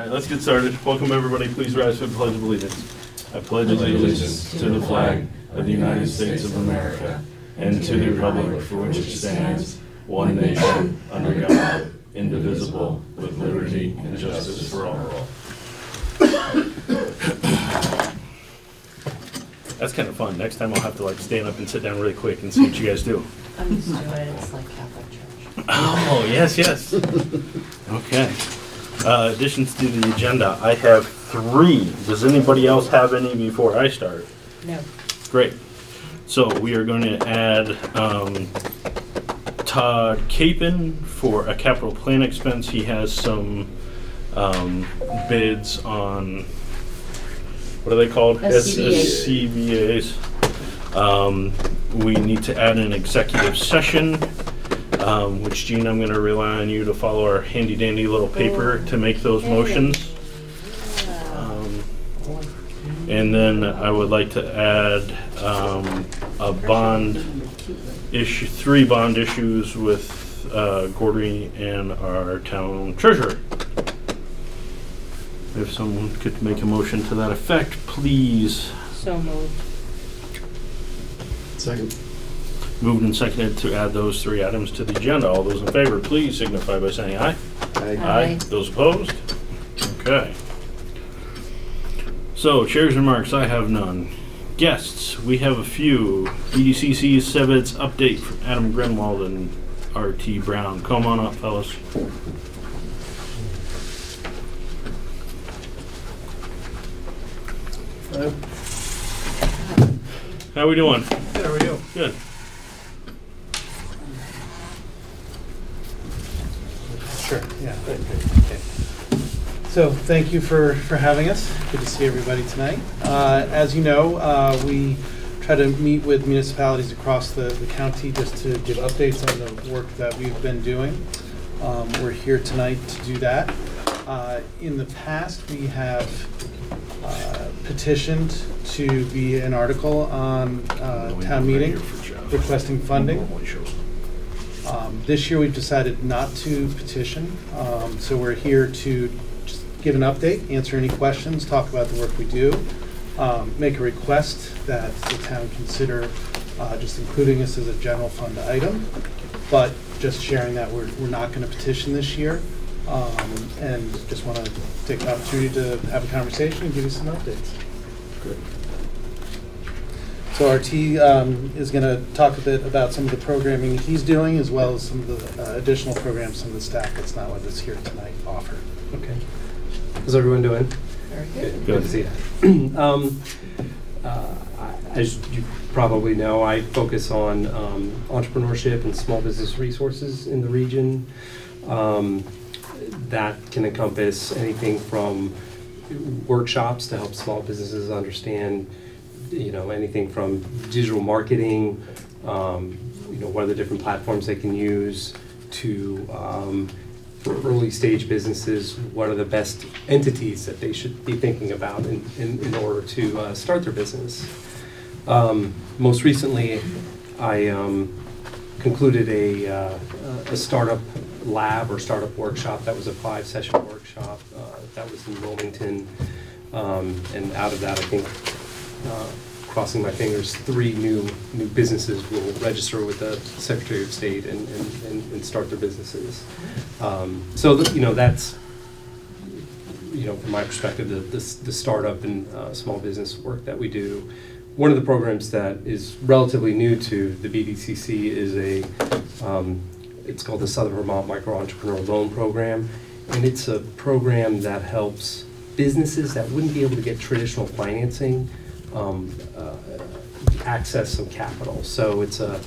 right, let's get started. Welcome everybody. Please rise for the Pledge of Allegiance. I pledge allegiance to the flag of the United States of America and to the republic for which it stands, one nation, under God, indivisible, with liberty and justice for all. That's kind of fun. Next time I'll have to like stand up and sit down really quick and see what you guys do. I'm used to it. It's like Catholic Church. Oh, yes, yes. Okay. Additions to the agenda. I have 3. Does anybody else have any before I start? No. Great. So we are going to add Todd Capen for a capital plan expense. He has some bids on, what are they called? SCBAs. We need to add an executive session, which, Gene, I'm going to rely on you to follow our handy-dandy little paper to make those motions. And then I would like to add a bond issue, 3 bond issues with Gordy and our town treasurer. If someone could make a motion to that effect, please. So moved. Second. Moved and seconded to add those 3 items to the agenda. All those in favor, please signify by saying aye. Aye. Aye. Those opposed? Okay. So, chair's remarks, I have none. Guests, we have a few. BDCC's SeVEDS update from Adam Grinold and R.T. Brown. Come on up, fellas. Hello. How we doing? Good, how are you? Good. Sure, yeah. Good. Okay. So thank you for having us. Good to see everybody tonight. As you know, we try to meet with municipalities across the county just to give updates on the work that we've been doing. We're here tonight to do that. In the past, we have petitioned to be an article on town meeting requesting funding. This year we've decided not to petition, so we're here to just give an update, answer any questions, talk about the work we do, make a request that the town consider just including us as a general fund item, but just sharing that we're not going to petition this year, and just want to take the opportunity to have a conversation and give you some updates. Good. So RT is going to talk a bit about some of the programming he's doing, as well as some of the additional programs some of the staff that's not with us here tonight offer. Okay. How's everyone doing? Very good. Good to see you. As you probably know, I focus on entrepreneurship and small business resources in the region. That can encompass anything from workshops to help small businesses understand, anything from digital marketing, what are the different platforms they can use, to for early stage businesses, what are the best entities that they should be thinking about in order to start their business. Most recently, I concluded a startup lab or startup workshop. That was a 5-session workshop. That was in Wilmington, and out of that, I think, crossing my fingers, 3 new businesses will register with the Secretary of State and start their businesses. So that's from my perspective, the startup and small business work that we do. One of the programs that is relatively new to the BDCC is it's called the Southern Vermont Micro Entrepreneur Loan Program, and it's a program that helps businesses that wouldn't be able to get traditional financing access some capital. So it's like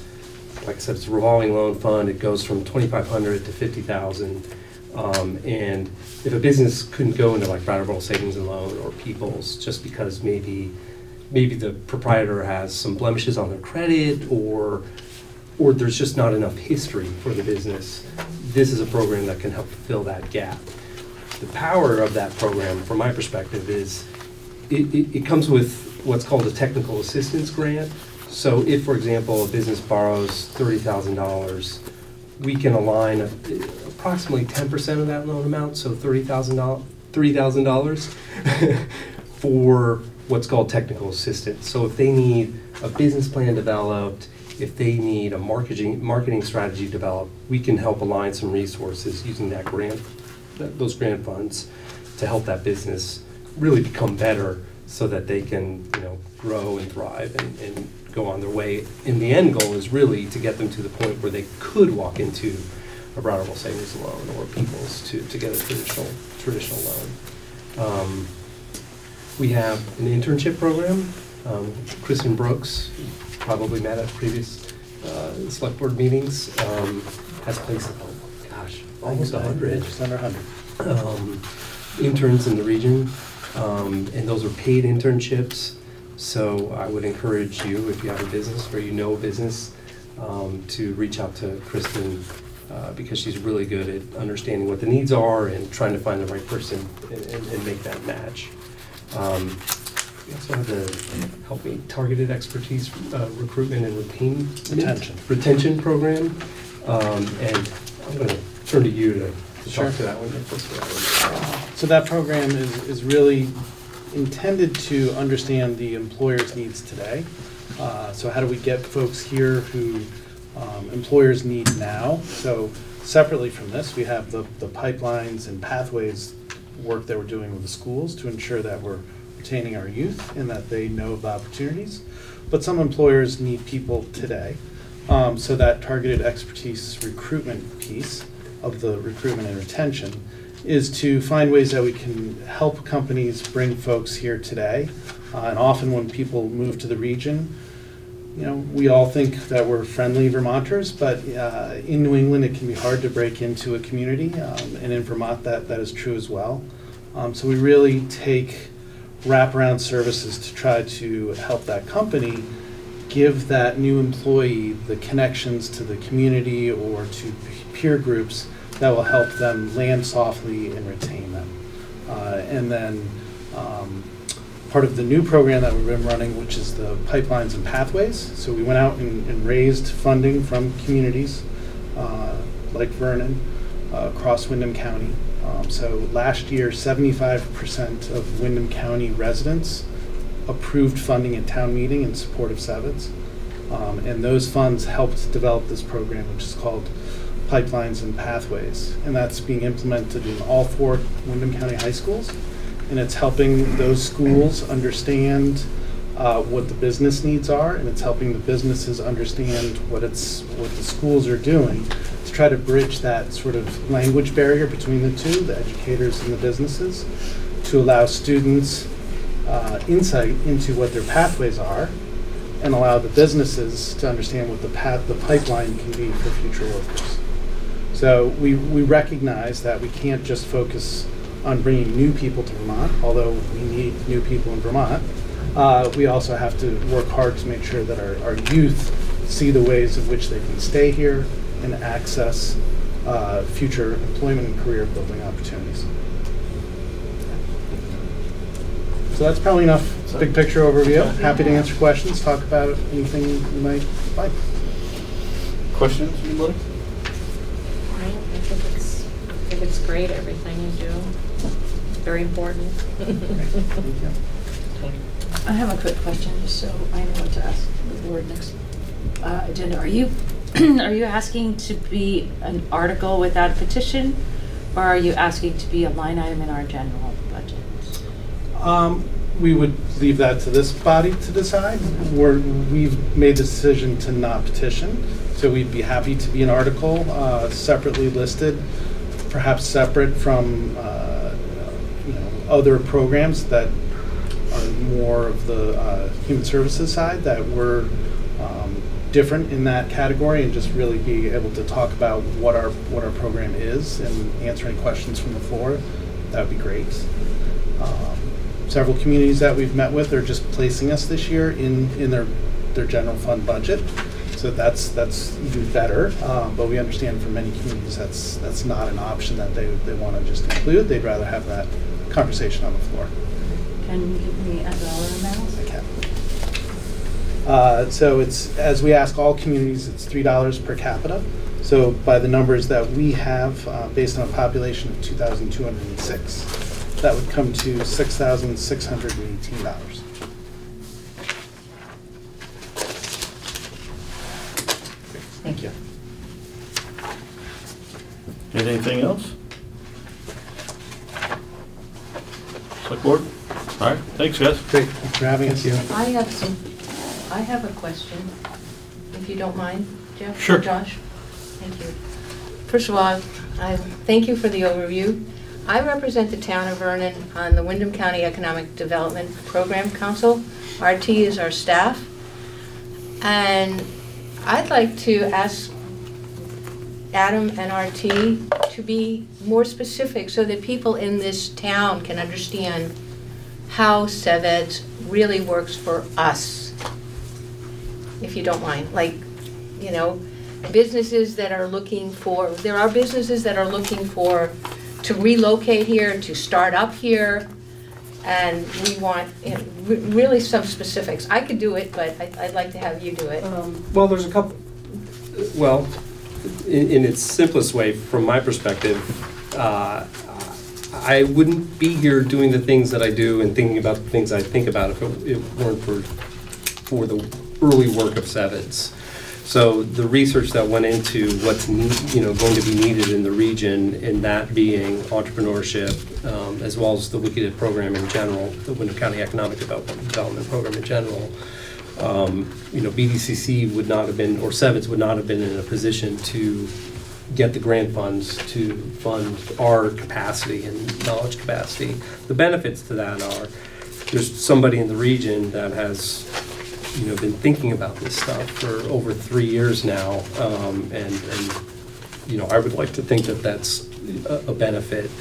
I said, it's a revolving loan fund. It goes from $2,500 to $50,000, and if a business couldn't go into like Brattleboro Savings and Loan or People's just because maybe the proprietor has some blemishes on their credit, or there's just not enough history for the business, this is a program that can help fill that gap. The power of that program, from my perspective, is it comes with what's called a technical assistance grant. So if, for example, a business borrows $30,000, we can align approximately 10% of that loan amount, so $30,000 $3,000 for what's called technical assistance. So if they need a business plan developed, if they need a marketing strategy developed, we can help align some resources using those grant funds to help that business really become better so that they can, grow and thrive and go on their way. And the end goal is really to get them to the point where they could walk into a Brownable savings loan or People's to get a traditional loan. We have an internship program. Kristen Brooks, probably met at previous select board meetings, has placed, almost 100. Just under 100. Interns in the region, and those are paid internships. So I would encourage you, if you have a business or you know a business, to reach out to Kristen because she's really good at understanding what the needs are and trying to find the right person and make that match. We also have the targeted expertise recruitment and retention program. And I'm going to turn to you to Sure. talk to that one. So that program is really intended to understand the employer's needs today. So how do we get folks here who employers need now? So separately from this, we have the pipelines and pathways work that we're doing with the schools to ensure that we're retaining our youth and that they know of the opportunities. But some employers need people today. So that targeted expertise recruitment piece of the recruitment and retention is to find ways that we can help companies bring folks here today. And often when people move to the region, we all think that we're friendly Vermonters, but in New England it can be hard to break into a community, and in Vermont that is true as well. So we really take wraparound services to try to help that company give that new employee the connections to the community or to peer groups that will help them land softly and retain them. And then part of the new program that we've been running, which is the pipelines and pathways. So we went out and raised funding from communities like Vernon across Windham County. So last year, 75% of Windham County residents approved funding at town meeting in support of SeVEDS. And those funds helped develop this program, which is called Pipelines and Pathways. And that's being implemented in all 4 Windham County high schools. And it's helping those schools understand what the business needs are, and it's helping the businesses understand what the schools are doing to try to bridge that sort of language barrier between the two, the educators and the businesses, to allow students insight into what their pathways are and allow the businesses to understand what the pipeline can be for future workers. So we recognize that we can't just focus on bringing new people to Vermont, although we need new people in Vermont. We also have to work hard to make sure that our youth see the ways in which they can stay here and access future employment and career building opportunities. So that's probably enough big picture overview. Happy to answer questions, talk about anything you might like. Questions, anybody? I think it's great, everything you do. Very important. I have a quick question, just so I know what to ask the board next agenda. Are you asking to be an article without a petition, or are you asking to be a line item in our general budget? We would leave that to this body to decide. We've made the decision to not petition, so we'd be happy to be an article separately listed, perhaps separate from other programs that are more of the human services side that were different in that category, and just really be able to talk about what our program is and answer any questions from the floor. That would be great. Several communities that we've met with are just placing us this year in their general fund budget, so that's even better. But we understand for many communities that's not an option that they want to just include. They'd rather have that conversation on the floor. Can you give me a dollar amount? I can. So it's, as we ask all communities, it's $3 per capita. So by the numbers that we have, based on a population of 2,206, that would come to $6,618. Thank you. Anything else? Select board? All right, thanks, guys. Great, thanks for having us. I have a question, if you don't mind, Jeff? Sure. Or Josh? Thank you. First of all, I thank you for the overview. I represent the town of Vernon on the Windham County Economic Development Program Council. RT is our staff. And I'd like to ask Adam and RT to be more specific so that people in this town can understand how SeVEDS really works for us, if you don't mind. Like, you know, businesses that are looking for, there are businesses that are looking for to relocate here, to start up here, and we want, you know, really some specifics. I could do it, but I'd like to have you do it. Well, there's a couple, well, in its simplest way, from my perspective, I wouldn't be here doing the things that I do and thinking about the things I think about if it weren't for the early work of SeVEDS. So the research that went into what's going to be needed in the region, and that being entrepreneurship, as well as the WICAD program in general, the Windham County Economic Development Program in general. BDCC would not have been, or SeVEDS would not have been in a position to get the grant funds to fund our capacity and knowledge capacity. The benefits to that are there's somebody in the region that has been thinking about this stuff for over 3 years now, and I would like to think that that's a benefit.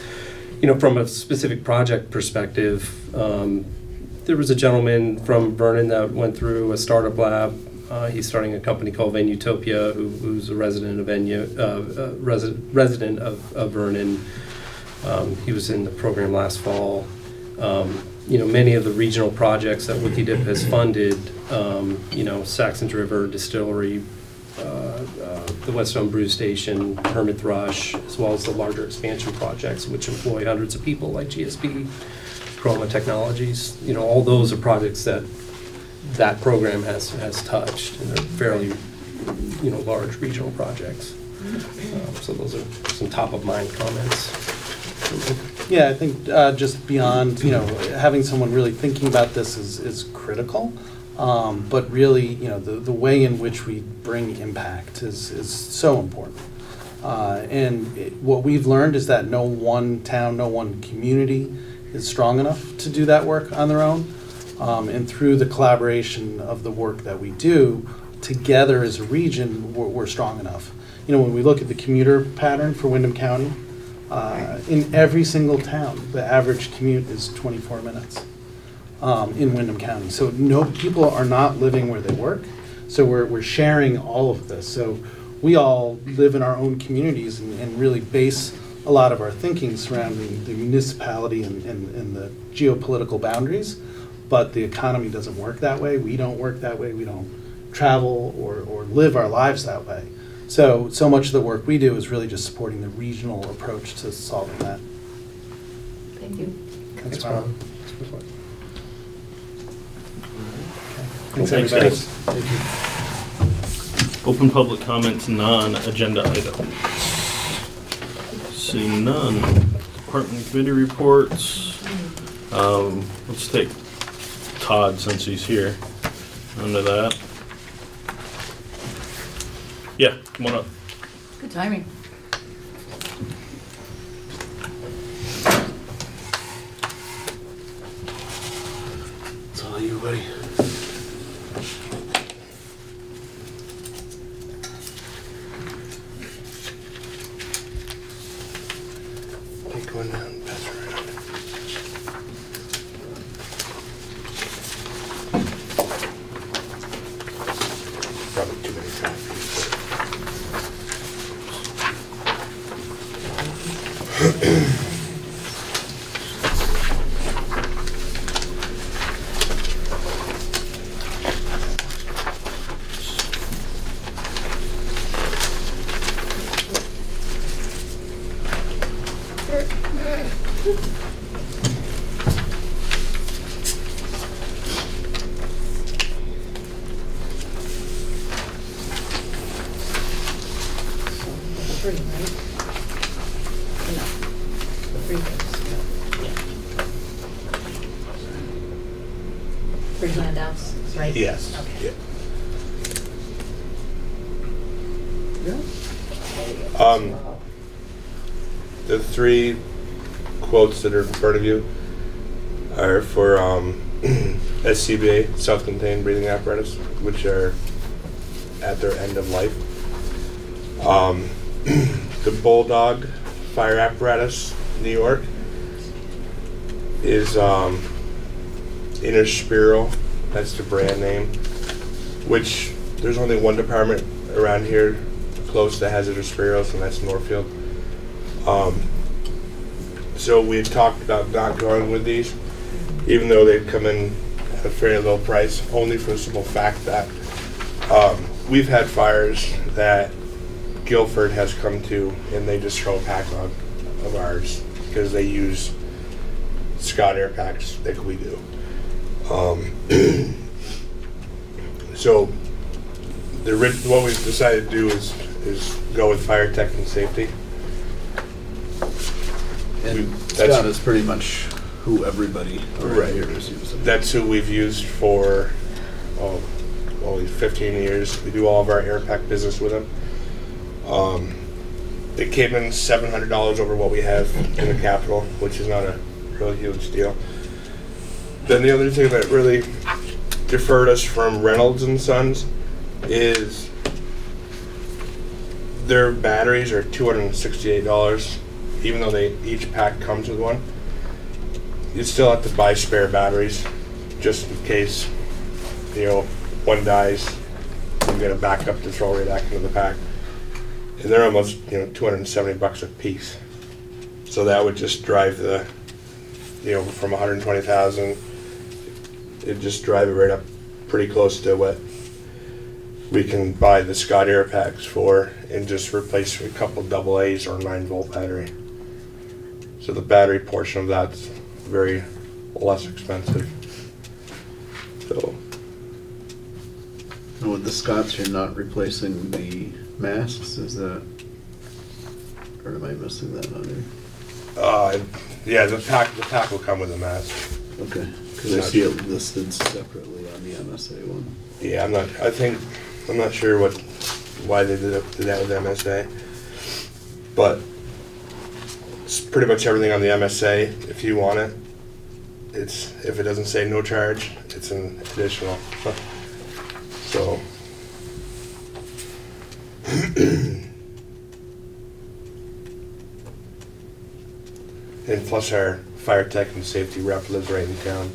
From a specific project perspective, there was a gentleman from Vernon that went through a startup lab. He's starting a company called Venutopia, who's a resident of Vernon. He was in the program last fall. Many of the regional projects that WikiDip has funded, Saxon's River Distillery, the Whetstone Brew Station, Hermit Thrush, as well as the larger expansion projects, which employ hundreds of people like GSB, Chroma Technologies. All those are projects that program has touched, and they're fairly, large regional projects. So those are some top of mind comments. Yeah, I think just beyond, having someone really thinking about this is critical. But really, the way in which we bring impact is so important. What we've learned is that no one town, no one community is strong enough to do that work on their own. And through the collaboration of the work that we do, together as a region, we're strong enough. When we look at the commuter pattern for Windham County, in every single town, the average commute is 24 minutes in Windham County. So people are not living where they work. So we're sharing all of this. So we all live in our own communities and really base a lot of our thinking surrounding the municipality and the geopolitical boundaries. But the economy doesn't work that way. We don't work that way. We don't travel or live our lives that way. So much of the work we do is really just supporting the regional approach to solving that. Thank you. Thanks, Ron. Thanks, everybody. guys. Open public comments, non-agenda item. Seeing none. Department committee reports. Let's take Todd since he's here. Under that. Yeah, come on up. Good timing. It's all you, buddy. Keep going down, pass it right on. Probably too many times. for handouts, right? Yes. Okay. Yeah. The 3 quotes that are in front of you are for SCBA, self-contained breathing apparatus, which are at their end of life. The Bulldog fire apparatus, New York, is Inner Spiral. That's the brand name. Which there's only one department around here close that has Inner Spirals, and that's Northfield. So we had talked about not going with these, even though they'd come in at a fairly low price, only for the simple fact that we've had fires that Guilford has come to, and they just throw a pack on of ours because they use Scott air packs like we do. So what we've decided to do is go with fire tech and safety. And Scott is pretty much who everybody around here is using. That's who we've used for 15 years. We do all of our air pack business with them. It came in $700 over what we have in the capital, which is not a really huge deal. Then the other thing that really deferred us from Reynolds and Sons is their batteries are $268, even though each pack comes with one. You still have to buy spare batteries just in case, one dies. You get a backup to throw right back into the pack. And they're almost, $270 a piece. So that would just drive the, from 120,000, it'd just drive it right up pretty close to what we can buy the Scott air packs for, and just replace a couple AA's or 9-volt battery. So the battery portion of that's very less expensive. So. And with the Scotts, you're not replacing the masks, is that, or am I missing that on here? Yeah, the pack will come with a mask. Okay, because I see it listed separately on the MSA one. Yeah, I'm not sure why they did that with MSA, but it's pretty much everything on the MSA. If you want it, if it doesn't say no charge, it's an additional. So. And plus our fire tech and safety rep lives right in town.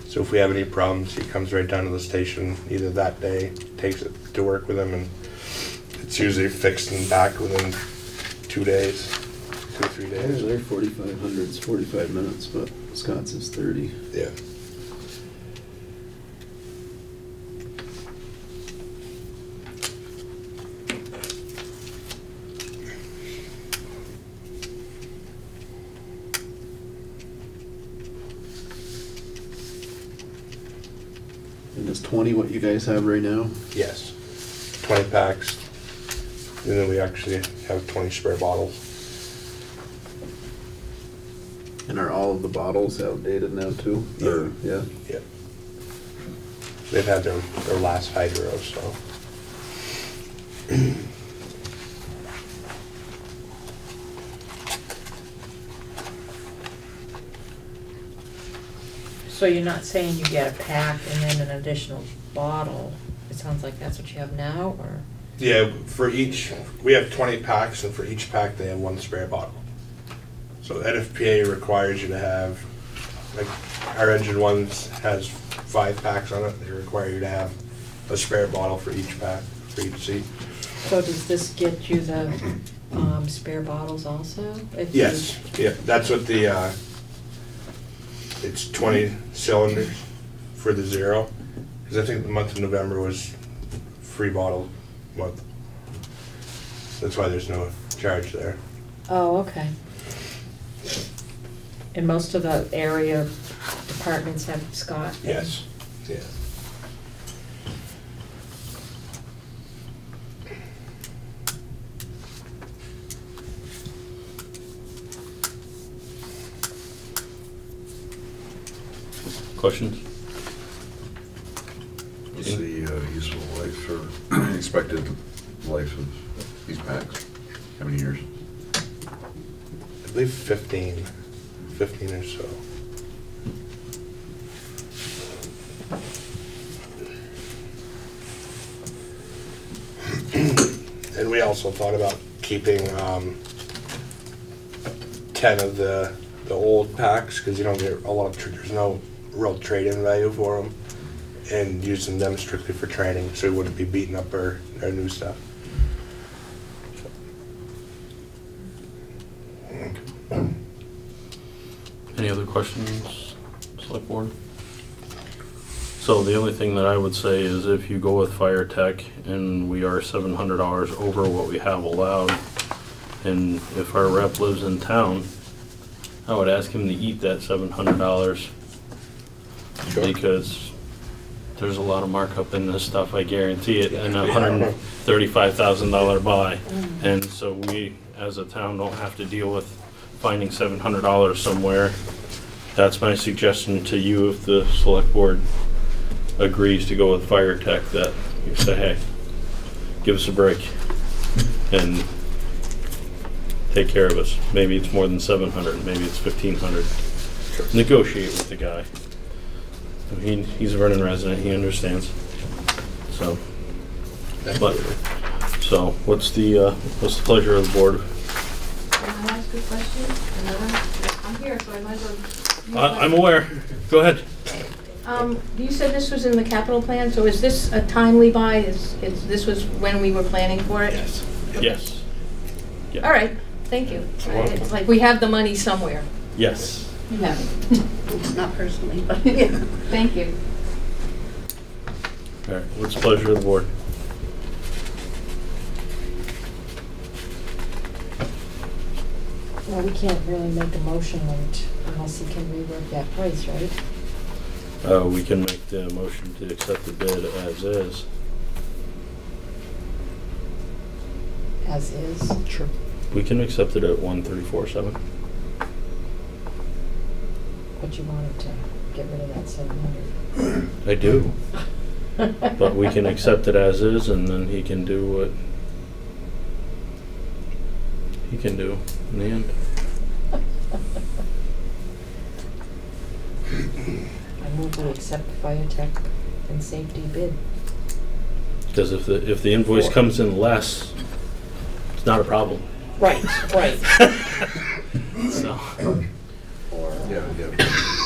So if we have any problems, he comes right down to the station either that day, takes it to work with him, and it's usually fixed and back within 2 days, 2 or 3 days. They're 4,500, it's 45 minutes, but Scott's is 30. Yeah. And is 20 what you guys have right now? Yes. 20 packs. And then we actually have 20 spare bottles. And are all of the bottles outdated now too? Yeah. Or, yeah? Yeah. They've had their last hydro, so. So you're not saying you get a pack and then an additional bottle? It sounds like that's what you have now, or? Yeah, we have 20 packs, and for each pack they have 1 spare bottle. So NFPA requires you to have, like our engine ones has 5 packs on it. They require you to have a spare bottle for each pack, for each seat. So does this get you the spare bottles also? Yes, yeah, that's what the, it's 20 cylinders for the 0. Because I think the month of November was free bottle month. That's why there's no charge there. Oh, okay. And most of the area departments have Scott? Yes, yeah. Questions? asking. What's the useful life or expected life of these packs? How many years? I believe 15 or so. And we also thought about keeping 10 of the old packs, because you don't get a lot of, there's no real trade-in value for them, and using them strictly for training, so we wouldn't be beating up our new stuff. Any other questions, Select Board? So the only thing that I would say is if you go with fire tech and we are $700 over what we have allowed, and if our rep lives in town, I would ask him to eat that $700 Sure. because there's a lot of markup in this stuff, I guarantee it, and a $135,000 buy. And so we, as a town, don't have to deal with finding $700 somewhere. That's my suggestion to you if the select board agrees to go with fire tech, that you say, hey, give us a break and take care of us. Maybe it's more than 700, maybe it's 1,500. Negotiate with the guy. I mean, he's a Vernon resident, he understands. So, but, so what's the pleasure of the board? Can I ask a question? I'm here, so I might as well. I'm aware. Go ahead. You said this was in the capital plan, so is this a timely buy? This was when we were planning for it? Yes. Yes. Yeah. All right, thank you. It's like we have the money somewhere. Yes. You have it. Not personally, but yeah. Thank you. All right, what's the pleasure of the board? Well, we can't really make a motion unless he can rework that price, right? We can make the motion to accept the bid as is. As is. Sure. We can accept it at 134.7. But you wanted to get rid of that 700. I do. But we can accept it as is, and then he can do what he can do in the end. I move to accept fire tech and safety bid. Because if the invoice comes in less, it's not a problem. Right, right. So. Yeah.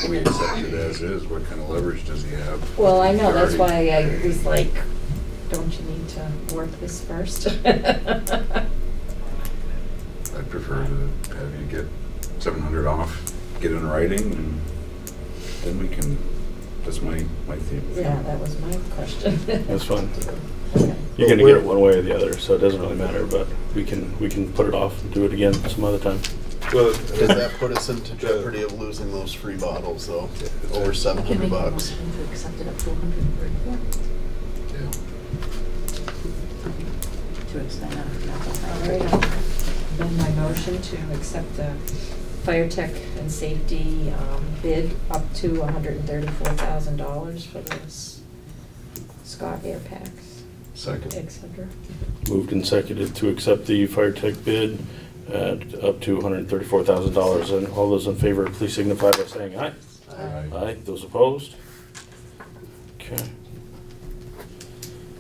We accept it as is. What kind of leverage does he have? Well, I know, that's why I was like, don't you need to work this first? I'd prefer to have you get 700 off, get in writing, and then we can, that's my theme. Yeah, that was my question. That's fine. Okay. You're gonna get it one way or the other, so it doesn't really matter, but we can put it off and do it again some other time. Well, does that put us into jeopardy of losing those free bottles though? Over You can make a $700. motion to accept it up to 100. Yeah. To extend that. All right, I'll amend my motion to accept the fire tech and safety bid up to $134,000 for the Scott Air Packs, Second. etc. Moved and seconded to accept the fire tech bid at up to $134,000. And all those in favor, please signify by saying aye. Aye. Aye. Those opposed? Okay.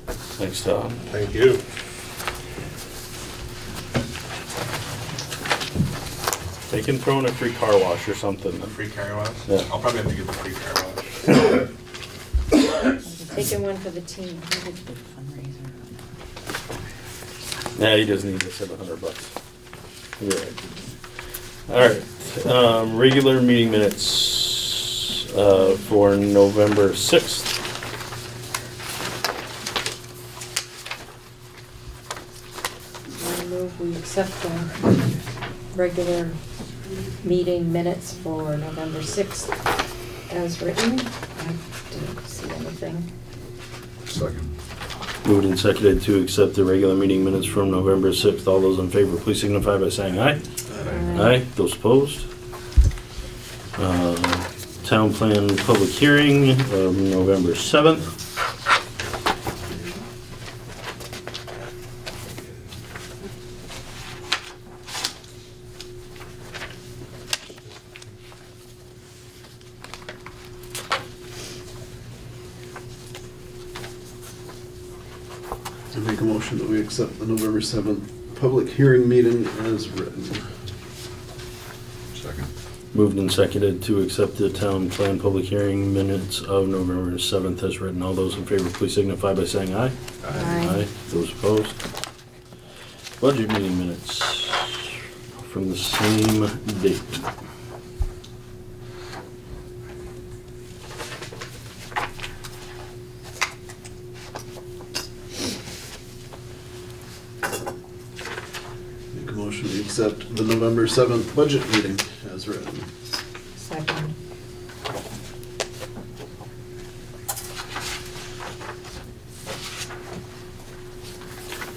Thanks, Todd. Thank you. They can throw in a free car wash or something. Free car wash? Yeah. I'll probably have to get the free car wash. Taking one for the team. Nah, he doesn't need the $700. You're right. All right. Regular meeting minutes for November 6th. I move we accept the regular meeting minutes for November 6th as written. I didn't see anything. Second. Moved and seconded to accept the regular meeting minutes from November 6th. All those in favor, please signify by saying aye. Aye. Those opposed? Town plan public hearing of November 7th. I make a motion that we accept the November 7th public hearing meeting as written. Second. Moved and seconded to accept the town plan public hearing minutes of November 7th as written. All those in favor, please signify by saying aye. Aye. Those opposed? Budget meeting minutes from the same date. Make a motion to accept the November 7th budget meeting as written. Second.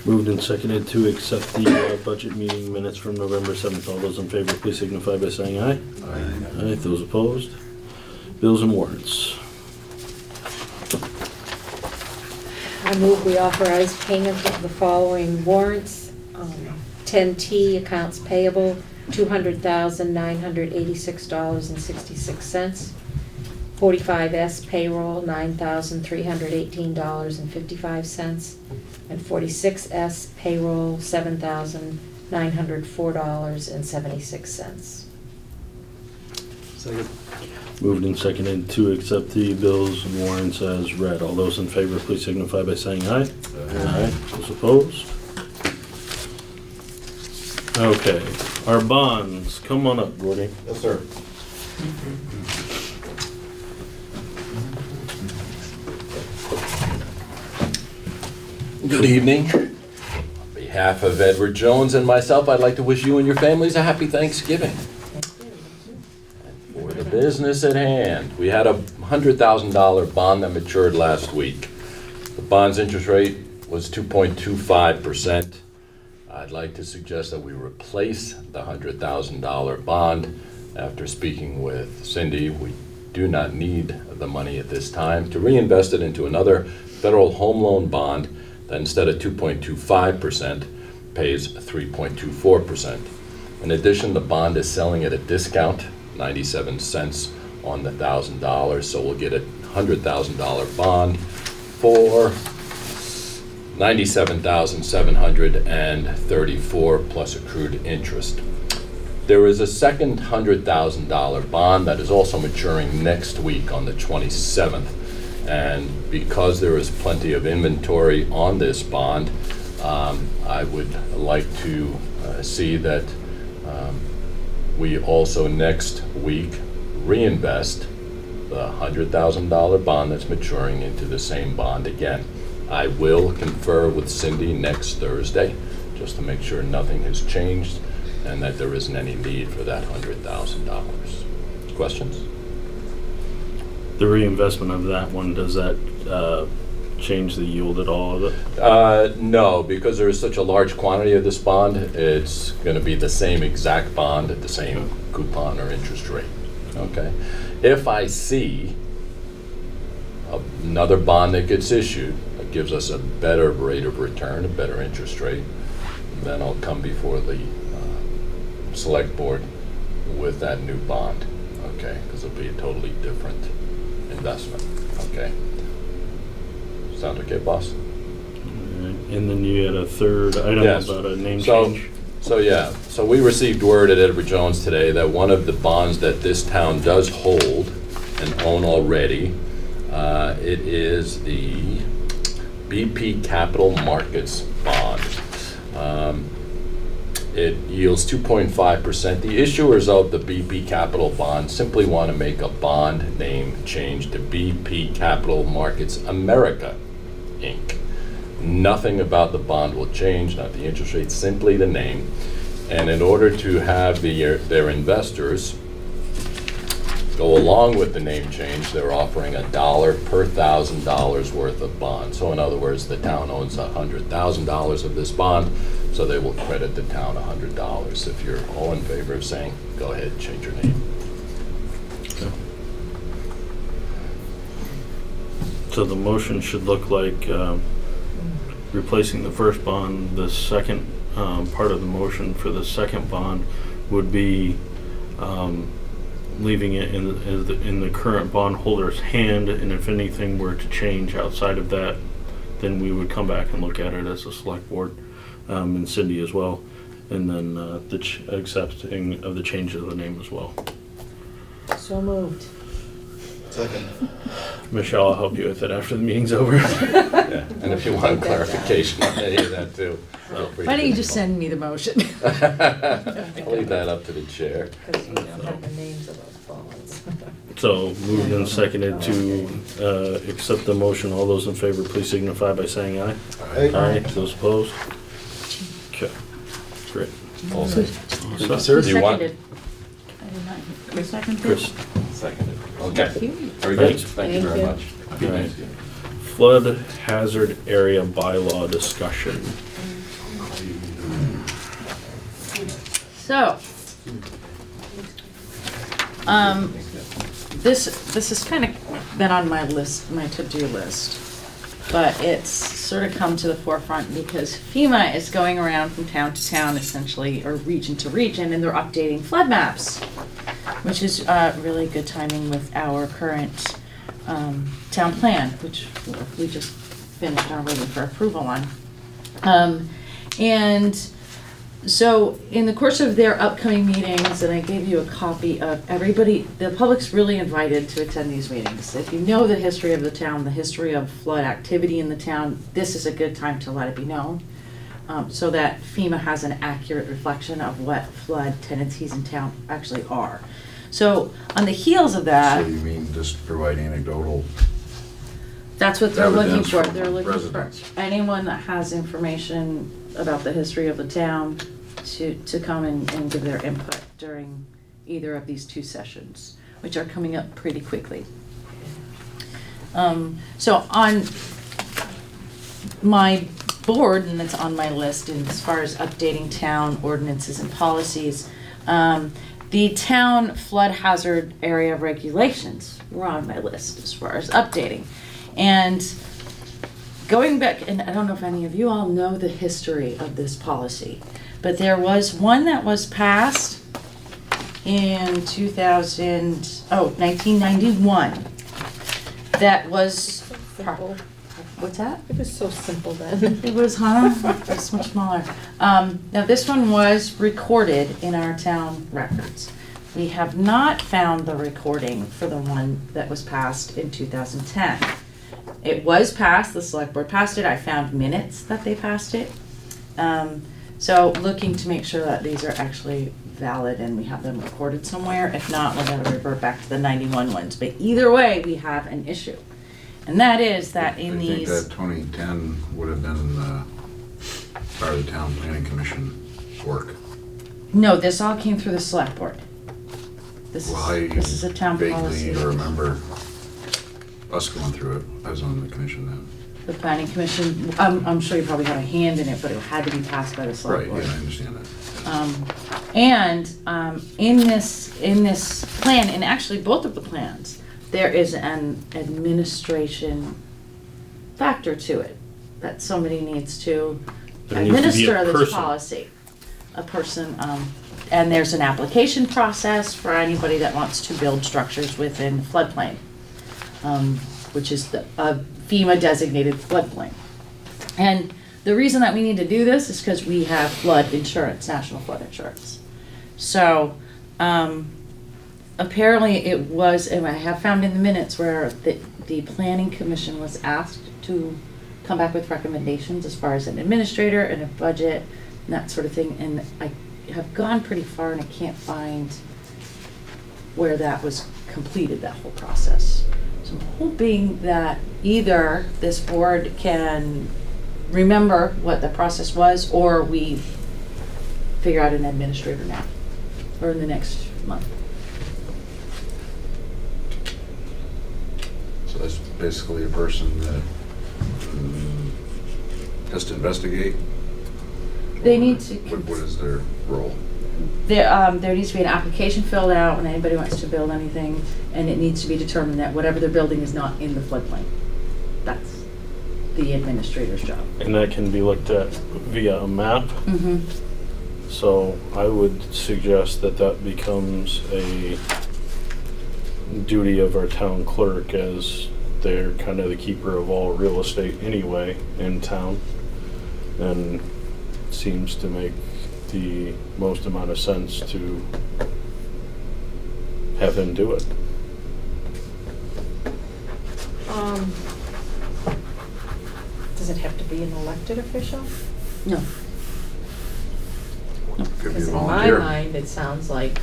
Moved and seconded to accept the budget meeting minutes from November 7th. All those in favor, please signify by saying aye. Aye. Aye. Those opposed? Bills and warrants. I move we authorize payment of the following warrants. 10T accounts payable, $200,986.66. 45S payroll, $9,318.55. And 46S payroll, $7,904.76. Second. Moved and seconded to accept the bills and warrants as read. All those in favor, please signify by saying aye. Aye. Those opposed? Okay, our bonds. Come on up, Gordy. Yes, sir. Good evening. On behalf of Edward Jones and myself, I'd like to wish you and your families a happy Thanksgiving. For the business at hand, we had a $100,000 bond that matured last week. The bond's interest rate was 2.25%. I'd like to suggest that we replace the $100,000 bond. After speaking with Cindy, we do not need the money at this time to reinvest it into another federal home loan bond that instead of 2.25% pays 3.24%. In addition, the bond is selling at a discount, 97 cents on the $1,000, so we'll get a $100,000 bond for $97,734 plus accrued interest. There is a second $100,000 bond that is also maturing next week on the 27th. And because there is plenty of inventory on this bond, I would like to see that we also next week reinvest the $100,000 bond that's maturing into the same bond again. I will confer with Cindy next Thursday just to make sure nothing has changed and that there isn't any need for that $100,000. Questions? The reinvestment of that one, does that change the yield at all of it? No, because there is such a large quantity of this bond, it's going to be the same exact bond at the same coupon or interest rate. Okay. If I see another bond that gets issued that gives us a better rate of return, a better interest rate, then I'll come before the select board with that new bond. Okay, because it'll be a totally different investment. Okay. Sound okay, boss? And then you had a third item about a name change. So we received word at Edward Jones today that one of the bonds that this town does hold and own already, it is the BP Capital Markets bond. It yields 2.5%. The issuers of the BP Capital bond simply want to make a bond name change to BP Capital Markets America, Inc. Nothing about the bond will change, not the interest rate, simply the name. And in order to have their investors go along with the name change, they're offering $1 per $1,000 worth of bond. So in other words, the town owns $100,000 of this bond, so they will credit the town $100. If you're all in favor of saying, go ahead and change your name. Okay. So the motion should look like replacing the first bond. The second part of the motion for the second bond would be leaving it in the current bondholder's hand, and if anything were to change outside of that, then we would come back and look at it as a select board, and Cindy as well, and then the accepting of the change of the name as well. So moved. Second. Michelle, I'll help you with it after the meeting's over. Yeah. And if you want clarification on any of that too. Why don't you just send me the motion? I'll leave that up to the chair. Because you don't have the names of those bonds. So moved and seconded to accept the motion. All those in favor, please signify by saying aye. Aye. Those opposed? Okay, great. All set. All set. Sir, Do you want? Seconded. I did not. Chris seconded? Chris, Seconded. Okay. Thank you. Very good. Thanks. Thank you very much. Right. Flood hazard area bylaw discussion. So, this has kind of been on my list, my to-do list, but it's sort of come to the forefront because FEMA is going around from town to town, essentially, or region to region, and they're updating flood maps, which is really good timing with our current town plan, which we just finished and are waiting for approval on. And so in the course of their upcoming meetings, and I gave you a copy of everybody, the public's really invited to attend these meetings. If you know the history of the town, the history of flood activity in the town, this is a good time to let it be known, so that FEMA has an accurate reflection of what flood tendencies in town actually are. So on the heels of that, So you mean just provide anecdotal? that's what they're looking Evidence for. from They're looking residents. for anyone that has information about the history of the town to come and give their input during either of these two sessions, which are coming up pretty quickly. So on my board, and it's on my list, and as far as updating town ordinances and policies, the town flood hazard area regulations were on my list as far as updating. And going back, and I don't know if any of you all know the history of this policy, but there was one that was passed in 1991 that was, Simple. what's that? It was so simple then. It was, huh? It's much smaller. Now this one was recorded in our town records. We have not found the recording for the one that was passed in 2010. It was passed, the select board passed it. I found minutes that they passed it. So looking to make sure that these are actually valid and we have them recorded somewhere. If not, we're going to revert back to the 91 ones. But either way, we have an issue. And that is that in these... I think that 2010 would have been part of the town planning commission work. No, this all came through the select board. This This is a town policy. vaguely remember us going through it. I was on the commission then. The planning commission, I'm sure you probably had a hand in it, but it had to be passed by the select Right, board. yeah, I understand that. In this plan, and actually both of the plans, there is an administration factor to it, that somebody needs to There needs to be a administer this person. policy. A person, and there's an application process for anybody that wants to build structures within floodplain, which is the FEMA designated floodplain. And the reason that we need to do this is because we have flood insurance, national flood insurance. So apparently it was, and I have found in the minutes where the planning commission was asked to come back with recommendations as far as an administrator and a budget and that sort of thing. And I have gone pretty far and I can't find where that was completed, that whole process. So I'm hoping that either this board can remember what the process was, or we figure out an administrator now, or in the next month. So that's basically a person that has to investigate? They need to. What is their role? There needs to be an application filled out when anybody wants to build anything, and it needs to be determined that whatever they're building is not in the floodplain. That's the administrator's job. And that can be looked at via a map. Mm-hmm. So I would suggest that that becomes a duty of our town clerk as they're kind of the keeper of all real estate anyway in town, and seems to make the most amount of sense to have him do it. Does it have to be an elected official? No. Could be a Because in my volunteer. mind, it sounds like,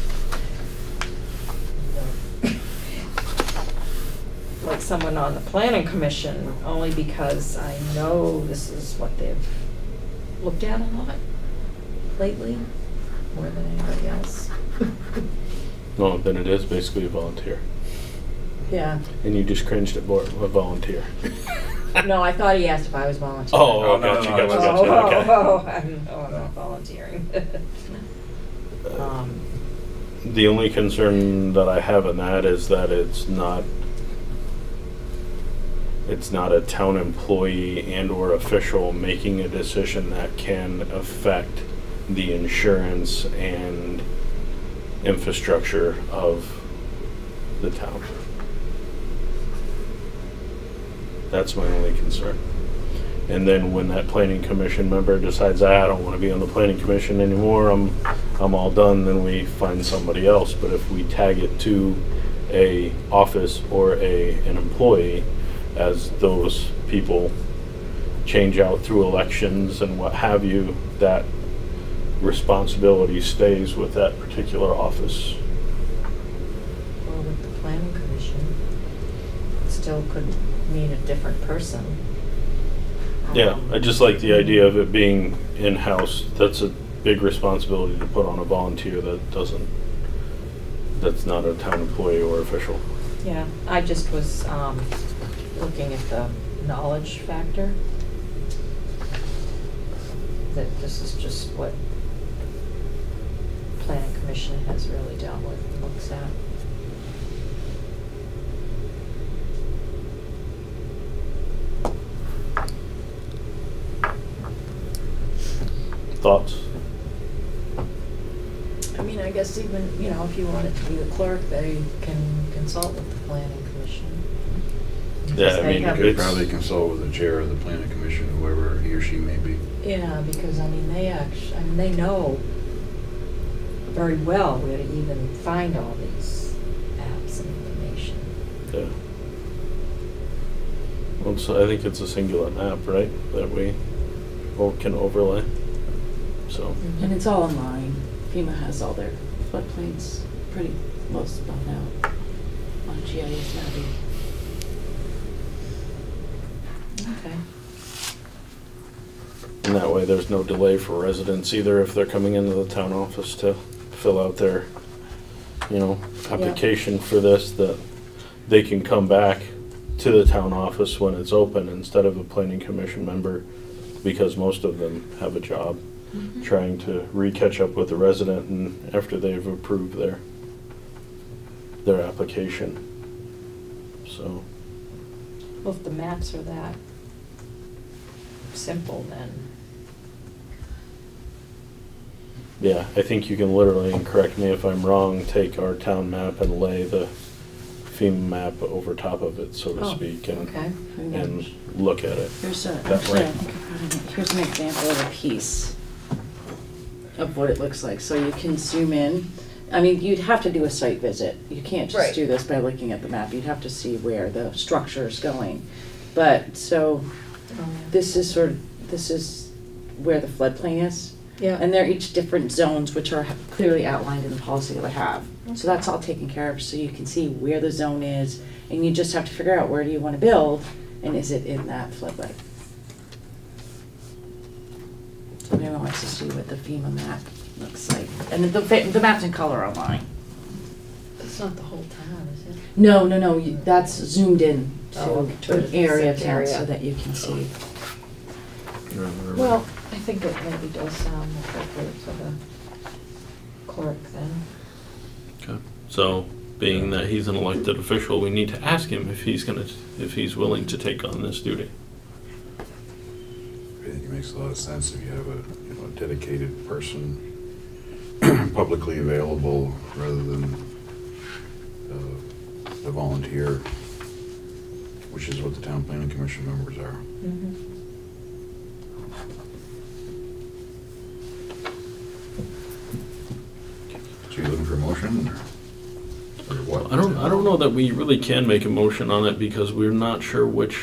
like someone on the planning commission, only because I know this is what they've looked at a lot lately, more than anybody else. No, then it is basically a volunteer. Yeah. And you just cringed at a volunteer. No, I thought he asked if I was volunteering. Oh, no, gotcha, no, gotcha, no, gotcha, no. okay. I'm not volunteering. The only concern that I have in that is that it's not a town employee and or official making a decision that can affect the insurance and infrastructure of the town. That's my only concern. And then when that planning commission member decides, I don't want to be on the planning commission anymore, I'm all done, then we find somebody else. But if we tag it to a office or an employee, as those people change out through elections and what have you, that responsibility stays with that particular office. Or with the planning commission, it still could mean a different person. Yeah, I just like the idea of it being in-house. That's a big responsibility to put on a volunteer that's not a town employee or official. Yeah, I just was looking at the knowledge factor. That this is just what planning commission has really dealt with and looks at. Thoughts? I mean, I guess even, if you want it to be the clerk, they can consult with the planning commission. Yeah, I mean, You could probably consult with the chair of the planning commission, whoever he or she may be. Yeah, because they know very well where to even find all these apps and information. Yeah. Well, so I think it's a singular map, right, that we can overlay. So. And it's all online. FEMA has all their floodplains pretty most spelled out on GIS mapping. Okay. And that way there's no delay for residents either if they're coming into the town office to fill out their, application for this, that they can come back to the town office when it's open instead of a planning commission member, because most of them have a job trying to catch up with the resident and after they've approved their application. So. Well, if the maps are that simple, then. Yeah, I think you can literally, and correct me if I'm wrong, take our town map and lay the FEMA map over top of it, so to speak, and Okay. and look at it. Here's That actually, way. I think I put it in. Here's an example of a piece of what it looks like. So you can zoom in. I mean, you'd have to do a site visit. You can't just Right. do this by looking at the map. You'd have to see where the structure is going. But so this is where the floodplain is. Yeah. And they're each different zones, which are clearly outlined in the policy that I have. So that's all taken care of, so you can see where the zone is, and you just have to figure out where do you want to build, and is it in that floodway. So everyone wants to see what the FEMA map looks like. And the map's in color online. It's not the whole town, is it? No, that's zoomed in Oh, to an area of specific town area. so that you can see. Well, I think it maybe does sound appropriate for the clerk then. Okay. So, being that he's an elected official, we need to ask him if he's willing to take on this duty. I think it makes a lot of sense if you have a dedicated person publicly available rather than a volunteer. which is what the town planning commission members are. Mhm. So you're looking for a motion or what? I don't know that we really can make a motion on it because we're not sure which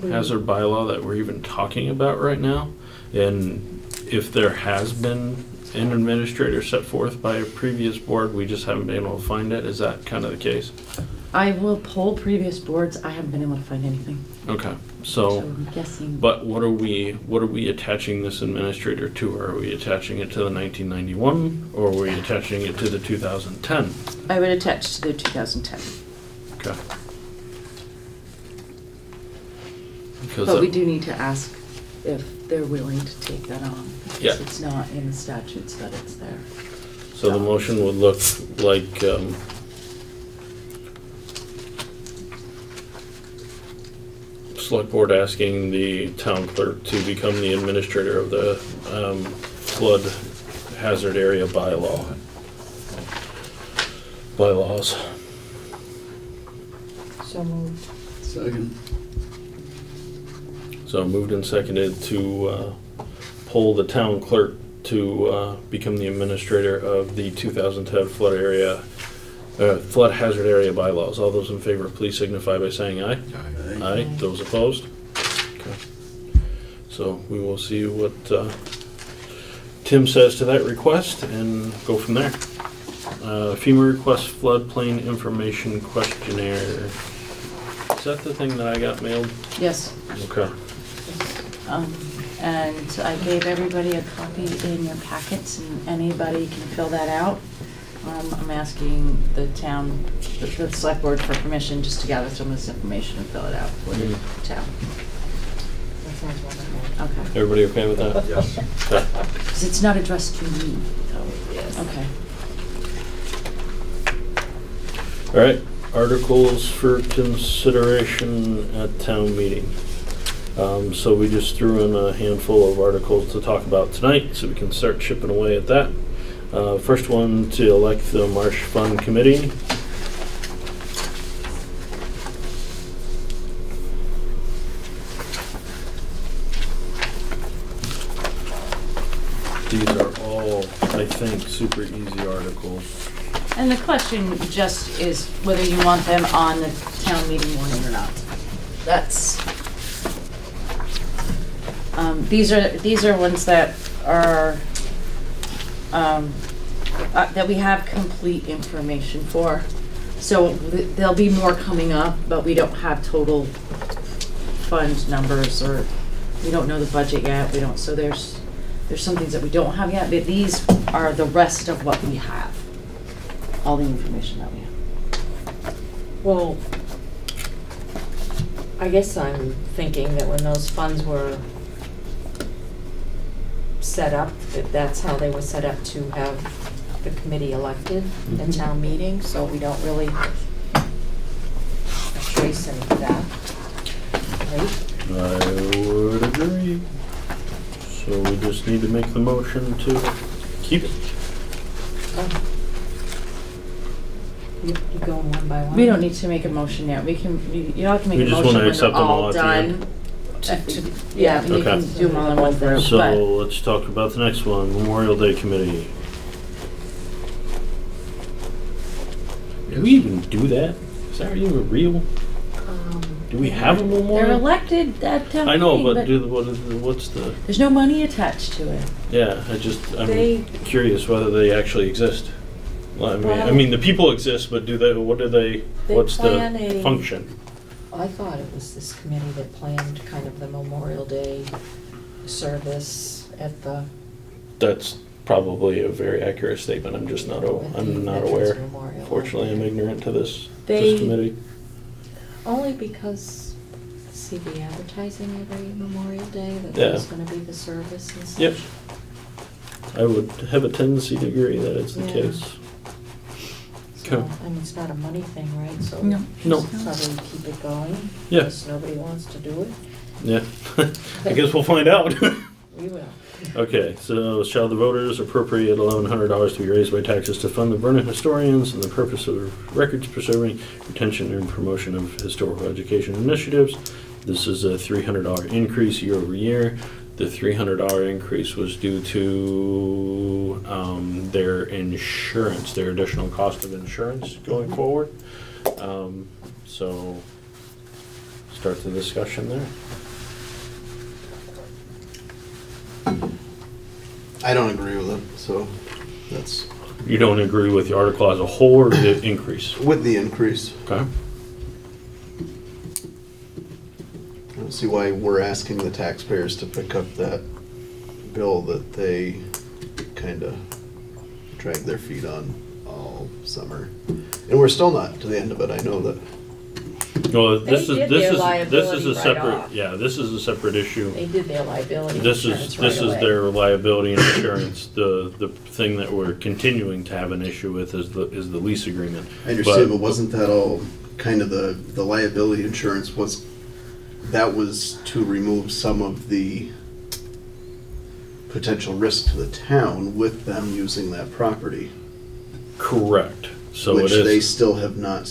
hazard bylaw that we're even talking about right now. And if there has been an administrator set forth by a previous board, we just haven't been able to find it. Is that kind of the case? I will poll previous boards. I haven't been able to find anything. Okay, So so, I'm guessing. but what are we attaching this administrator to? Are we attaching it to the 1991 or are we attaching it to the 2010? I would attach to the 2010. Okay. Because But we do need to ask if they're willing to take that on. Because Yeah. it's not in the statutes that it's there. So the motion would look like, select board asking the town clerk to become the administrator of the flood hazard area bylaws. So moved. Second. So moved and seconded to poll the town clerk to become the administrator of the 2010 flood hazard area bylaws. All those in favor, please signify by saying aye. Aye. Aye. Those opposed? Okay. So we will see what Tim says to that request and go from there. FEMA request floodplain information questionnaire. Is that the thing that I got mailed? Yes. Okay. And I gave everybody a copy in your packets, and anybody can fill that out. I'm asking the town, the select board for permission just to gather some of this information and fill it out for the town. That sounds wonderful. Okay. Everybody okay with that? Yes. Okay. Because it's not addressed to me. Yes. Okay. All right, articles for consideration at town meeting. So we just threw in a handful of articles to talk about tonight, so we can start chipping away at that. First one, to elect the Marsh Fund Committee. These are all, I think, super easy articles. And the question just is whether you want them on the town meeting warning or not. That's, these are ones that are, that we have complete information for. So there'll be more coming up, but we don't have total fund numbers, or we don't know the budget yet. We don't, so there's some things that we don't have yet, but these are the rest of what we have. All the information that we have. Well, I guess I'm thinking that when those funds were set up, that's how they were set up to have the committee elected at town meeting, so we don't really have a choice in that, right? I would agree. So we just need to make the motion to keep it. You going one by one? We don't need to make a motion yet. We can, you all can make We a just motion wanna when accept they're them all all at the done. Yeah, you Okay. can do them all in one group, So but let's talk about the next one, Memorial Day Committee. Do we even do that? Is that even real? Do we have a they're memorial? elected at town meeting. I know, but what's the, there's no money attached to it. yeah, They- I'm curious whether they actually exist. Well, I Well- mean, the people exist, but what's plan the a- function? I thought it was this committee that planned kind of the Memorial Day service at the. That's probably a very accurate statement. I'm just not, I'm not Veterans aware. Memorial. Fortunately, I'm ignorant to this They- committee. Only because see the advertising every Memorial Day that Yeah. there's gonna be the service and such. Yep. I would have a tendency to agree that it's the Yeah. case. So, Okay. I mean, it's not a money thing, right? So No. No. probably keep it going. Yeah. Because nobody wants to do it. Yeah. I guess we'll find out. We will. Okay, so shall the voters appropriate $1,100 to be raised by taxes to fund the Vernon historians and the purpose of records preserving, retention, and promotion of historical education initiatives? This is a $300 increase year over year. The $300 increase was due to their insurance, their additional cost of insurance going forward. So start the discussion there. I don't agree with it, so that's You don't agree with the article as a whole or the increase? with the increase. Okay. I don't see why we're asking the taxpayers to pick up that bill that they kind of drag their feet on all summer. And we're still not to the end of it, I know that. Well, They did their this is a liability separate, write-off. yeah, this is a separate issue. They did their liability This insurance is, right this is away. their liability insurance. The thing that we're continuing to have an issue with is the lease agreement. I understand, but wasn't that all kind of the liability insurance was to remove some of the potential risk to the town with them using that property? Correct. So which it they is, still have not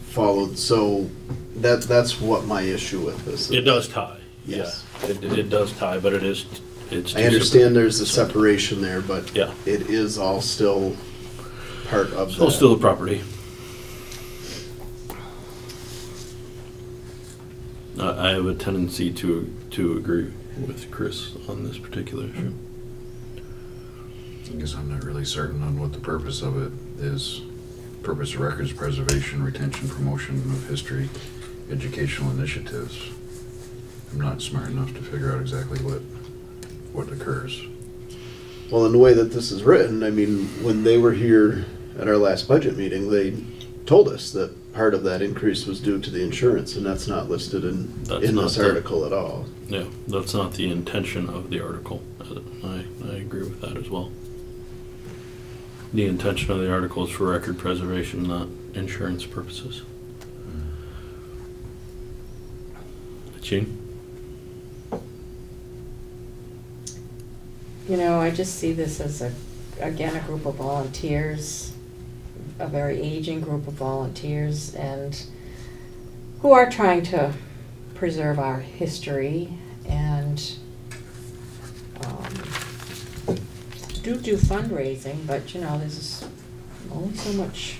followed, so that's what my issue with this is. it does tie. Yes. Yeah, it does tie, but it's. I understand there's a separation there, but Yeah. it is all still part of So that. still the property. I have a tendency to agree with Chris on this particular issue. I guess I'm not really certain on what the purpose of it is. Purpose of records preservation, retention, promotion of history, educational initiatives. I'm not smart enough to figure out exactly what occurs. Well, in the way that this is written, I mean, when they were here at our last budget meeting, they told us that part of that increase was due to the insurance, and that's not listed in this article at all. Yeah, that's not the intention of the article. I agree with that as well. The intention of the article is for record preservation, not insurance purposes. Gene? You know, I just see this as again, a group of volunteers, a very aging group of volunteers, and who are trying to preserve our history and do fundraising, but you know, there's only so much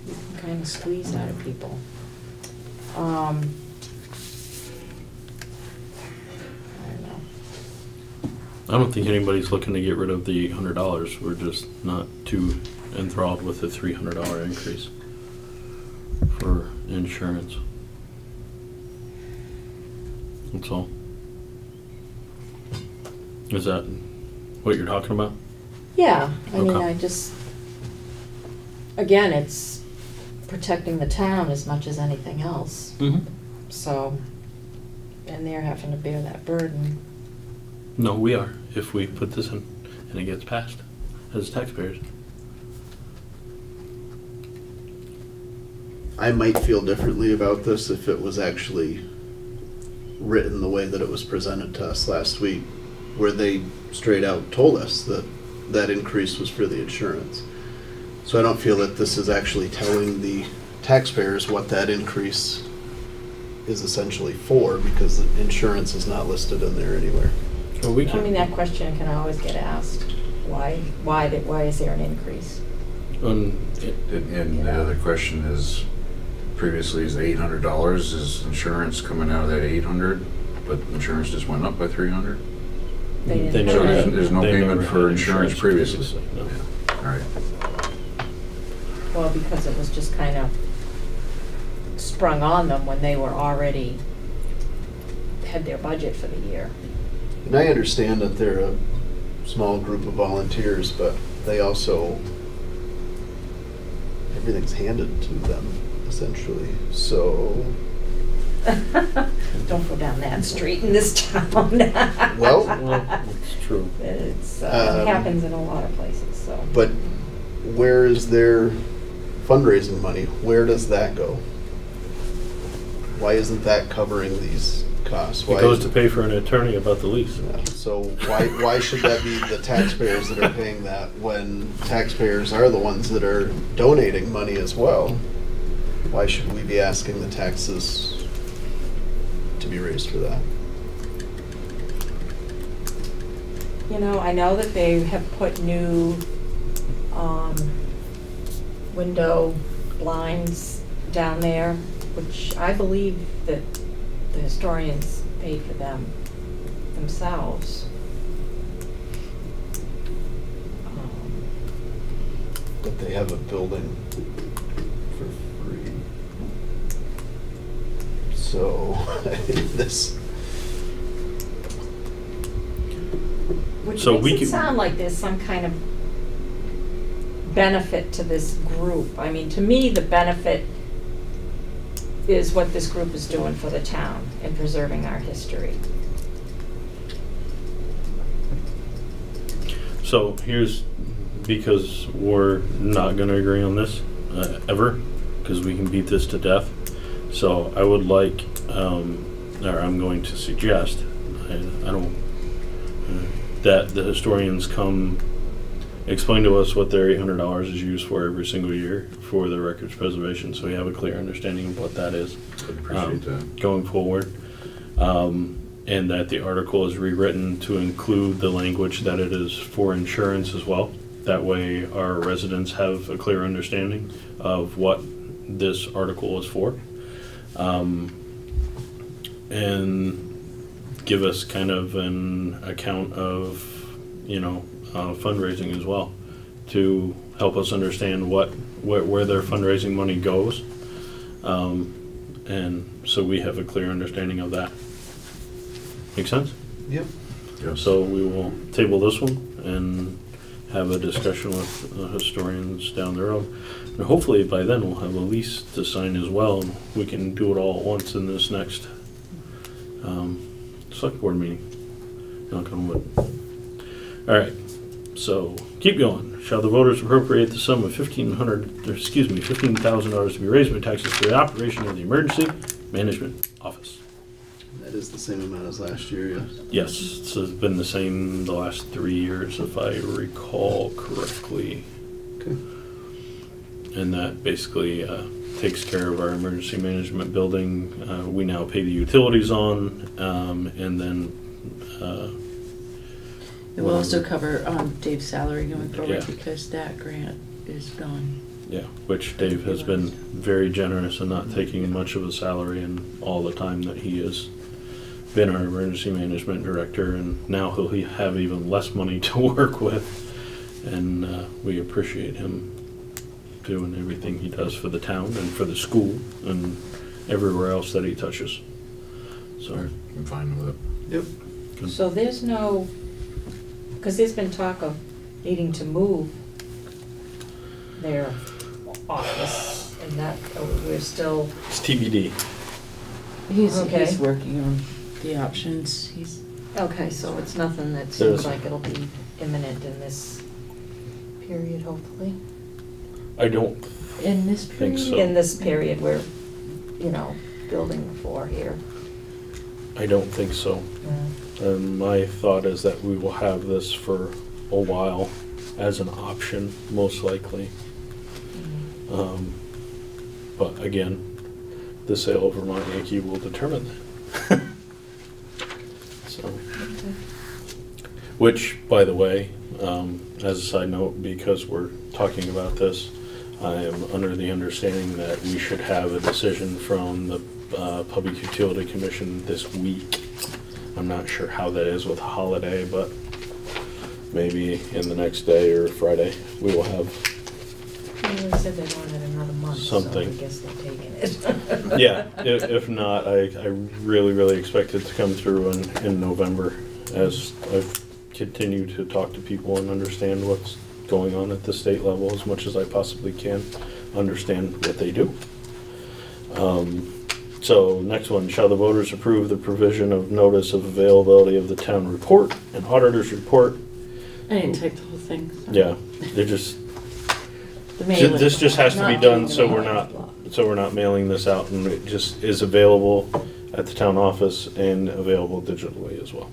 you can kind of squeeze out of people. I don't know. I don't think anybody's looking to get rid of the $100. We're just not too enthralled with the $300 increase for insurance. That's all. Is that what you're talking about? Yeah, I mean, Okay. I just, again, it's protecting the town as much as anything else. Mm-hmm. So, and they're having to bear that burden. No, we are, if we put this in and it gets passed as taxpayers. I might feel differently about this if it was actually written the way that it was presented to us last week, where they straight out told us that that increase was for the insurance. So I don't feel that this is actually telling the taxpayers what that increase is essentially for, because the insurance is not listed in there anywhere. Well, we I mean, that question can always get asked. Why is there an increase? And the other question is, previously is $800, is insurance coming out of that 800, but insurance just went up by 300? They They didn't So never pay. had- there's no they payment never for had insurance previously? No. Yeah. All right. Well, because it was just kind of sprung on them when they were already, had their budget for the year. And I understand that they're a small group of volunteers, but they also, everything's handed to them, essentially, so. Don't go down that street in this town. Well, It's true. It's, it Um, happens in a lot of places, so. But where is their fundraising money? Where does that go? Why isn't that covering these costs. It goes to pay for an attorney about the lease. So why should that be the taxpayers that are paying that when taxpayers are the ones that are donating money as well? Why should we be asking the taxes to be raised for that? You know, I know that they have put new window blinds down there, which I believe that the historians paid for them themselves. But they have a building for free. So this. Which So we makes it could- sound like there's some kind of benefit to this group. I mean, to me, the benefit is what this group is doing for the town and preserving our history. So here's, because we're not going to agree on this ever, because we can beat this to death. So I would like, or I'm going to suggest, I don't, that the historians come explain to us what their $800 is used for every single year for the records preservation, so we have a clear understanding of what that is. I'd appreciate that. Going forward. And that the article is rewritten to include the language that it is for insurance as well. That way our residents have a clear understanding of what this article is for. And give us kind of an account of, you know, fundraising as well, to help us understand where their fundraising money goes. And so we have a clear understanding of that. Make sense? Yep. Yes. So we will table this one and have a discussion with historians down the road. And hopefully by then we'll have a lease to sign as well, and we can do it all at once in this next select board meeting. Knock on wood. All right, so keep going. Shall the voters appropriate the sum of $15,000 to be raised by taxes for the operation of the Emergency Management Office? That is the same amount as last year, yes. Yes, it's been the same the last 3 years, if I recall correctly. Okay. And that basically takes care of our emergency management building. We now pay the utilities on, and then It will also cover Dave's salary going forward, Yeah. because that grant is gone. yeah, which Dave has been very generous in not taking much of a salary in all the time that he has been our emergency management director, and now he'll have even less money to work with, and we appreciate him doing everything he does for the town and for the school and everywhere else that he touches. So I'm fine with it. Yep. good. So there's no, because there's been talk of needing to move their office, and that, we're still, It's TBD. He's Okay. working on the options. He's okay, so it's nothing that There's- seems like it'll be imminent in this period, hopefully. I don't in this think period. so. In this period we're, you know, building for here. I don't think so. And my thought is that we will have this for a while as an option, most likely. But again, the sale of Vermont Yankee will determine that. So, which, by the way, as a side note, because we're talking about this, I am under the understanding that we should have a decision from the Public Utility Commission this week. I'm not sure how that is with a holiday, but maybe in the next day or Friday, we will have They said they wanted another month, so I Something. guess they're taking it. yeah, if not, I really expect it to come through in November, as I've continued to talk to people and understand what's going on at the state level as much as I possibly can, understand what they do. So next one, shall the voters approve the provision of notice of availability of the town report and auditor's report? I didn't take the whole thing. So. Yeah, they're just, The mailing. this just has to be Not done doing so the we're mailing. not mailing this out, and it just is available at the town office and available digitally as well.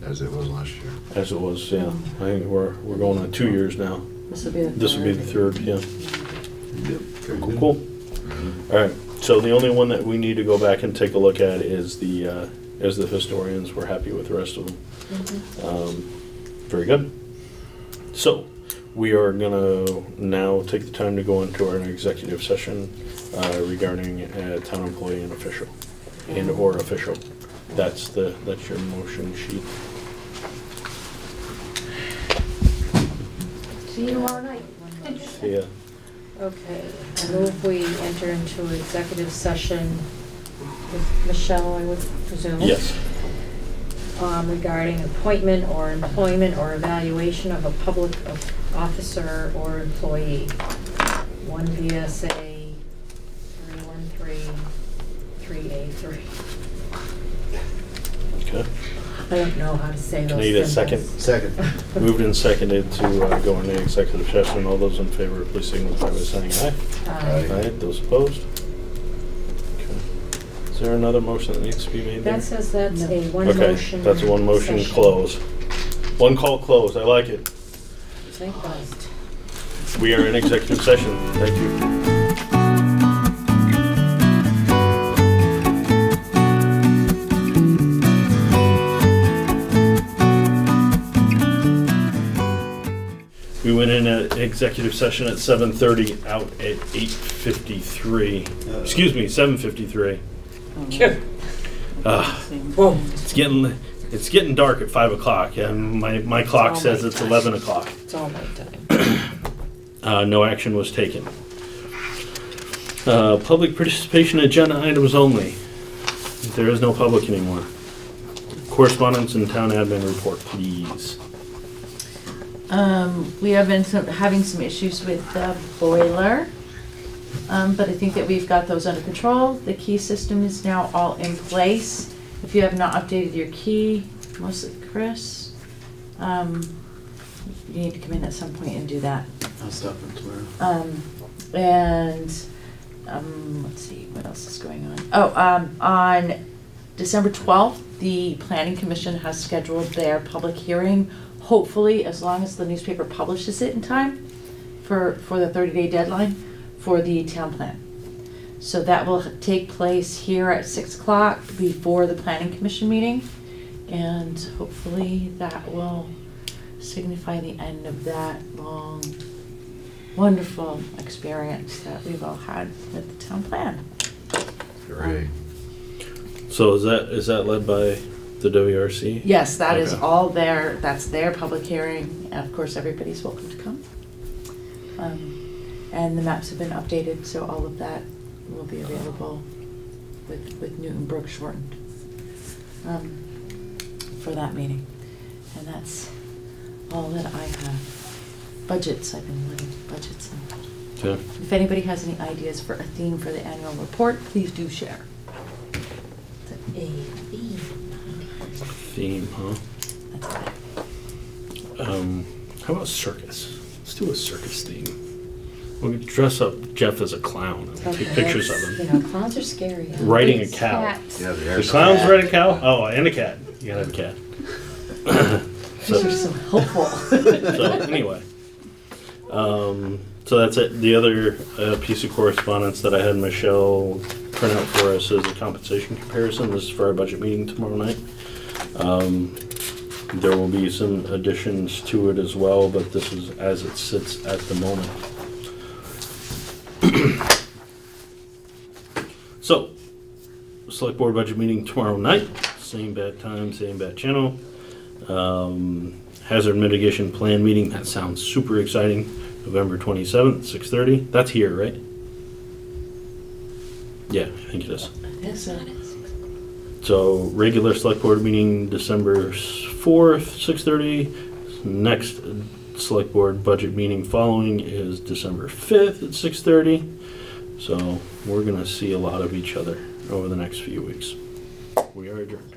As it was last year. As it was, yeah. I think we're going on 2 years now. This will be the This will be the third, yeah. Yep. Cool. All right, so the only one that we need to go back and take a look at is the historians. We're happy with the rest of them. Very good. So, we are gonna now take the time to go into our executive session regarding town employee and official, and/or official. That's your motion sheet. See you tomorrow night. See ya. Okay, I move we enter into executive session with Michelle, I would presume. Yes. Regarding appointment or employment or evaluation of a public officer or employee. 1 VSA 313-3A3. Okay. I don't know how to say those. Can I get a symbols. Second. Moved and seconded to go into executive session. All those in favor, please signify by saying aye. Aye. Those opposed? Okay. Is there another motion that needs to be made there? That says that's No. a one Okay, motion. that's a one motion session. close. One call close, I like it. Think best. We are in executive session. Thank you. We went in at executive session at 7:30, out at 8:53. Excuse me, 7:53. Whoa. It's getting dark at 5 o'clock, and my clock all says my it's time. 11 o'clock. It's all my time. No action was taken. Public participation agenda items only. There is no public anymore. Correspondence and town admin report, please. We have been having some issues with the boiler, but I think that we've got those under control. The key system is now all in place. If you have not updated your key, mostly Chris, you need to come in at some point and do that. I'll stop in tomorrow. Let's see, what else is going on? Oh, on December 12th, the Planning Commission has scheduled their public hearing, hopefully, as long as the newspaper publishes it in time for the 30-day deadline for the town plan. So that will take place here at 6 o'clock before the Planning Commission meeting, and hopefully that will signify the end of that long, wonderful experience that we've all had with the town plan. Hooray. So is that led by the WRC? Yes, that is Okay. all there. That's their public hearing. And of course, everybody's welcome to come. And the maps have been updated, so all of that will be available with Newton Brook shortened for that meeting. And that's all that I have. Budgets, I've been living budgets. Okay. If anybody has any ideas for a theme for the annual report, please do share. A theme. Theme, huh? That's it. How about circus? Let's do a circus theme. We'll dress up Jeff as a clown and take Okay, pictures of that's- him. You know, clowns are scary. Huh? Riding a It's cow. cats. Yeah, The clown's riding a cow? Oh, and a cat. You gotta have a cat. These are so helpful. So anyway, so that's it. The other piece of correspondence that I had Michelle print out for us is a compensation comparison. This is for our budget meeting tomorrow night. There will be some additions to it as well, but this is as it sits at the moment. So, select board budget meeting tomorrow night. Same bad time, same bad channel. Hazard mitigation plan meeting. That sounds super exciting. November 27th, 6:30. That's here, right? Yeah, I think it is. Yes, So regular select board meeting December 4th, 6:30. Next select board budget meeting following is December 5th at 6:30. So we're gonna see a lot of each other over the next few weeks. We are adjourned.